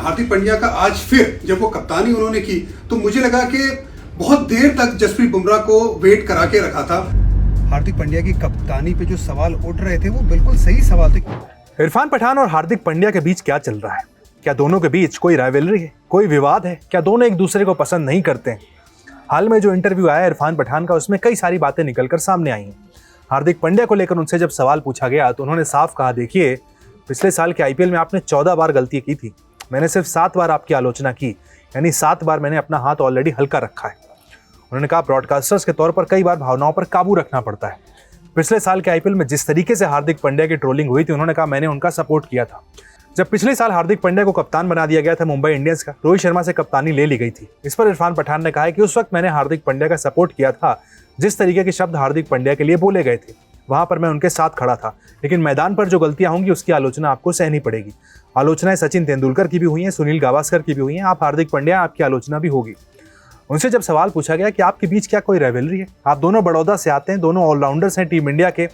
हार्दिक पांड्या का आज फिर जब वो कप्तानी उन्होंने की तो मुझे लगा कि बहुत देर तक जसप्रीत बुमराह को वेट करा के रखा था। हार्दिक पांड्या की कप्तानी पे जो सवाल उठ रहे थे वो बिल्कुल सही सवाल थे। इरफान पठान और हार्दिक पांड्या के बीच क्या चल रहा है? क्या दोनों के बीच कोई राइवलरी है, कोई विवाद है? क्या दोनों एक दूसरे को पसंद नहीं करते हैं? हाल में जो इंटरव्यू आया इरफान पठान का, उसमें कई सारी बातें निकलकर सामने आई हैं। हार्दिक पांड्या को लेकर उनसे जब सवाल पूछा गया तो उन्होंने साफ कहा, देखिए पिछले साल के आईपीएल में आपने 14 बार गलती की थी, मैंने सिर्फ 7 बार आपकी आलोचना की, यानी 7 बार मैंने अपना हाथ ऑलरेडी हल्का रखा है। उन्होंने कहा ब्रॉडकास्टर्स के तौर पर कई बार भावनाओं पर काबू रखना पड़ता है। पिछले साल के आईपीएल में जिस तरीके से हार्दिक पांड्या की ट्रोलिंग हुई थी, उन्होंने कहा मैंने उनका सपोर्ट किया था। जब पिछले साल हार्दिक पांड्या को कप्तान बना दिया गया था मुंबई इंडियंस का, रोहित शर्मा से कप्तानी ले ली गई थी। इस पर इरफान पठान ने कहा है कि उस वक्त मैंने हार्दिक पांड्या का सपोर्ट किया था। जिस तरीके के शब्द हार्दिक पांड्या के लिए बोले गए थे वहां पर मैं उनके साथ खड़ा था, लेकिन मैदान पर जो गलतियां होंगी उसकी आलोचना आपको सहनी पड़ेगी। आलोचनाएं सचिन तेंदुलकर की भी हुई हैं, सुनील गावस्कर की भी हुई हैं, आप हार्दिक पांड्या, आपकी आलोचना भी होगी। उनसे जब सवाल पूछा गया कि आपके बीच क्या कोई राइवलरी है, आप दोनों बड़ौदा से आते हैं, दोनों ऑलराउंडर्स हैं टीम इंडिया के,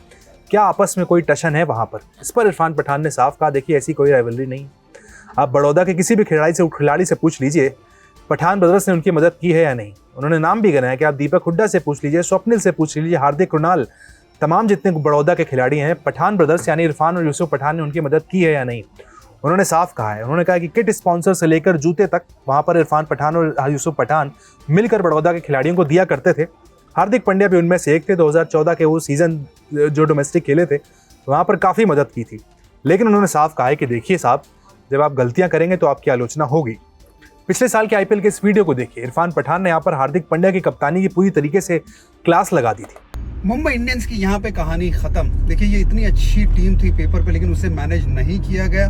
क्या आपस में कोई टशन है वहां पर? इस पर इरफान पठान ने साफ कहा, देखिए ऐसी कोई राइवलरी नहीं। आप बड़ौदा के किसी भी खिलाड़ी से पूछ लीजिए पठान ब्रदर्स ने उनकी मदद की है या नहीं। उन्होंने नाम भी गिनाया कि आप दीपक हुड्डा से पूछ लीजिए, स्वप्निल से पूछ लीजिए, हार्दिक, कृणाल, तमाम जितने बड़ौदा के खिलाड़ी हैं, पठान ब्रदर्स यानी इरफान और यूसुफ पठान ने उनकी मदद की है या नहीं। उन्होंने साफ कहा है, उन्होंने कहा कि किट स्पॉन्सर से लेकर जूते तक वहां पर इरफान पठान और यूसुफ पठान मिलकर बड़ौदा के खिलाड़ियों को दिया करते थे। हार्दिक पांड्या भी उनमें से एक थे। 2014 के वो सीजन जो डोमेस्टिक खेले थे वहां पर काफ़ी मदद की थी। लेकिन उन्होंने साफ कहा है कि देखिए साहब, जब आप गलतियां करेंगे तो आपकी आलोचना होगी। पिछले साल के आईपीएल के इस वीडियो को देखिए, इरफान पठान ने यहाँ पर हार्दिक पांड्या की कप्तानी की पूरी तरीके से क्लास लगा दी थी। मुंबई इंडियंस की यहाँ पे कहानी खत्म। देखिए ये इतनी अच्छी टीम थी पेपर पे, लेकिन उसे मैनेज नहीं किया गया।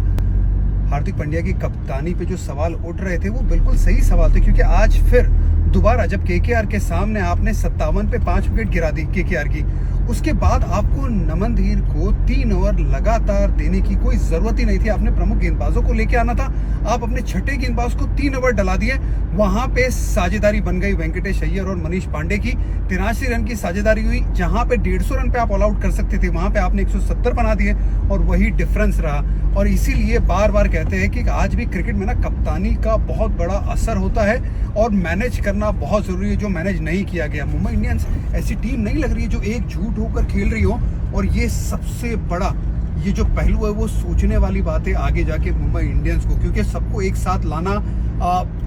हार्दिक पांड्या की कप्तानी पे जो सवाल उठ रहे थे वो बिल्कुल सही सवाल थे, क्योंकि आज फिर दोबारा जब केकेआर के सामने आपने 57 पे 5 विकेट गिरा दी केकेआर की, उसके बाद आपको नमन धीर को 3 ओवर लगातार देने की कोई जरूरत ही नहीं थी। आपने प्रमुख गेंदबाजों को लेके आना था, आप अपने छठे गेंदबाज को 3 ओवर डला दिए। वहां पे साझेदारी बन गई वेंकटेश अय्यर और मनीष पांडे की। 83 रन की साझेदारी हुई। जहां पे 150 रन पे आप ऑल आउट कर सकते थे, वहां पे आपने 170 बना दिए और वही डिफरेंस रहा। और इसीलिए बार बार कहते हैं कि आज भी क्रिकेट में ना कप्तानी का बहुत बड़ा असर होता है और मैनेज करना बहुत जरूरी है, जो मैनेज नहीं किया गया। मुंबई इंडियंस ऐसी टीम नहीं लग रही है जो एकजुट होकर खेल रही हो, और ये सबसे बड़ा ये जो पहलू है वो सोचने वाली बात है आगे जाके मुंबई इंडियंस को, क्योंकि सबको एक साथ लाना,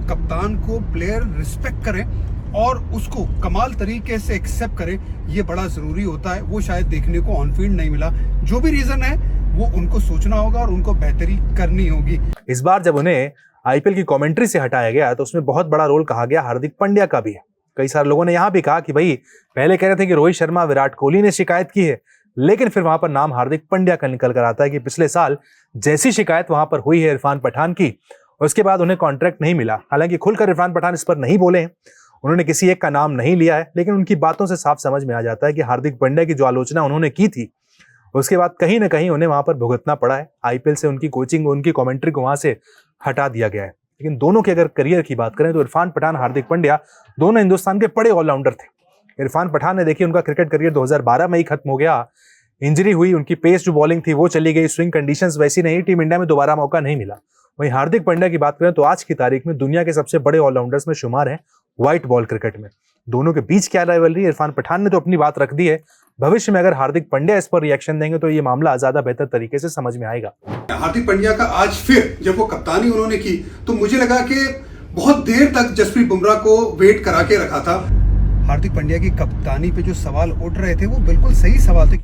कप्तान को प्लेयर रिस्पेक्ट करें और उसको कमाल तरीके से एक्सेप्ट करें, ये बड़ा जरूरी होता है। वो शायद देखने को ऑन फील्ड नहीं मिला। जो भी रीजन है वो उनको सोचना होगा और उनको बेहतरी करनी होगी। इस बार जब उन्हें आईपीएल की कमेंट्री से हटाया गया तो उसमें बहुत बड़ा रोल कहा गया हार्दिक पांड्या का भी है। कई सारे लोगों ने यहाँ भी कहा कि भाई पहले कह रहे थे कि रोहित शर्मा, विराट कोहली ने शिकायत की है, लेकिन फिर वहां पर नाम हार्दिक पांड्या का निकल कर आता है कि पिछले साल जैसी शिकायत वहां पर हुई है इरफान पठान की, उसके बाद उन्हें कॉन्ट्रैक्ट नहीं मिला। हालांकि खुलकर इरफान पठान इस पर नहीं बोले हैं, उन्होंने किसी एक का नाम नहीं लिया है, लेकिन उनकी बातों से साफ समझ में आ जाता है कि हार्दिक पांड्या की जो आलोचना उन्होंने की थी उसके बाद कहीं ना कहीं उन्हें वहां पर भुगतना पड़ा है। आईपीएल से उनकी कोचिंग, उनकी कमेंट्री को वहां से हटा दिया गया है। लेकिन दोनों के अगर करियर की बात करें तो इरफान पठान, हार्दिक पांड्या दोनों हिंदुस्तान के बड़े ऑलराउंडर थे। इरफान पठान ने देखिए उनका क्रिकेट करियर 2012 में ही खत्म हो गया। इंजरी हुई, उनकी पेस जो बॉलिंग थी वो चली गई, स्विंग कंडीशंस वैसी नहीं, टीम इंडिया में दोबारा मौका नहीं मिला। वहीं हार्दिक पांड्या की बात करें तो आज की तारीख में दुनिया के सबसे बड़े ऑलराउंडर्स में शुमार हैं व्हाइट बॉल क्रिकेट में। दोनों के बीच क्या राइवलरी, इरफान पठान ने तो अपनी बात रख दी है। भविष्य में अगर हार्दिक पांड्या इस पर रिएक्शन देंगे तो ये मामला ज्यादा बेहतर तरीके से समझ में आएगा। हार्दिक पांड्या का आज फिर जब वो कप्तानी उन्होंने की तो मुझे लगा कि बहुत देर तक जसप्रीत बुमराह को वेट करा के रखा था। हार्दिक पांड्या की कप्तानी पे जो सवाल उठ रहे थे वो बिल्कुल सही सवाल थे।